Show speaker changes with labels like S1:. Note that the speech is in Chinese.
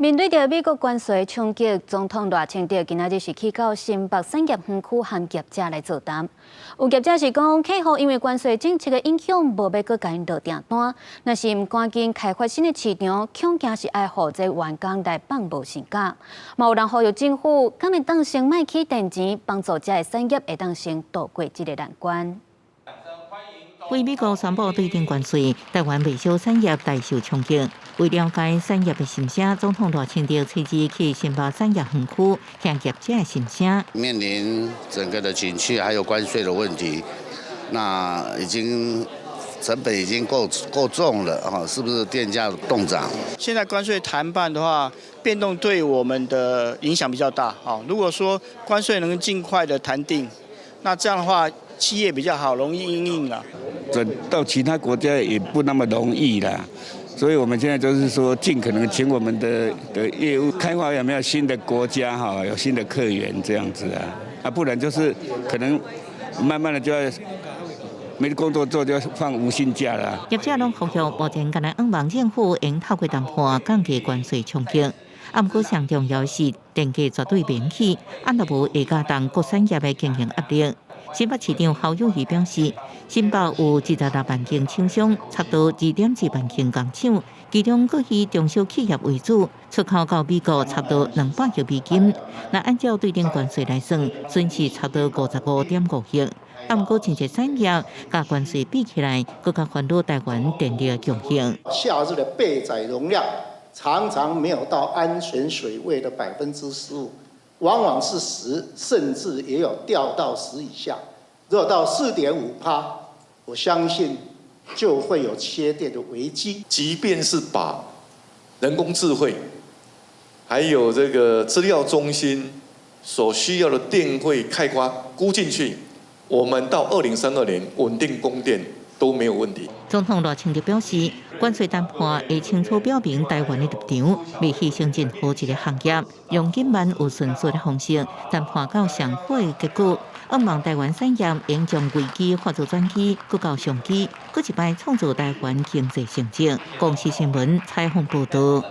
S1: 面对着美国关税冲击，总统赖清德今仔日是去到新北产业园区和业者来座谈。有业者是讲，客户因为关税政策的影响，无要搁甲因落订单，若是唔赶紧开发新的市场，恐惊是爱互这员工来放无成假。嘛有人呼吁政府，敢会当先卖起电钱，帮助这个产业会当先渡过这个难关。
S2: 为美国宣布对顶关税，台湾未少产业大受冲击。为了解产业的心声，总统赖清德亲自去新北产业园区听业者的心声。
S3: 面临整个的景气还有关税的问题，那成本已经够重了哈，是不是电价动涨？
S4: 现在关税谈判的话，变动对我们的影响比较大啊。如果说关税能尽快的谈定，那这样的话，企业比较好，容易因应了。
S5: 转到其他国家也不那么容易啦，所以我们现在就是说，尽可能请我们的业务开发有没有新的国家哈，有新的客源这样子啊，不然就是可能慢慢的就要没工作做就要放无薪假啦。
S2: 业者拢呼吁目前敢若希望政府应透过谈判降低关税冲击。不过上重要是电价绝对免起，若无会加重各产业的经营压力。新北市长侯友宜表示，新北有126万间厂商，差不多2.2万间工厂，其中各以中小企业为主，出口到美国差不多200亿美金。那按照对顶关税来算，损失差不多55.5亿。不过真侪产业甲关税比起来，更加烦恼台湾电力供应。
S6: 夏日的备载容量常常没有到安全水位的15%。往往是10%，甚至也有掉到10以下。如果到4.5%，我相信就会有切电的危机。
S7: 即便是把人工智慧，还有这个资料中心所需要的电费开发估进去，我们到2032年稳定供电都没有问题。
S2: 总统赖清德表示，关税谈判会清楚表明台湾的立场，未牺牲任何一个行业，用紧慢有迅速的方式谈判到上好的结果。希望台湾产业应将危机化作转机，搁到商机，搁一摆创造台湾经济成绩。公视新闻采访报道。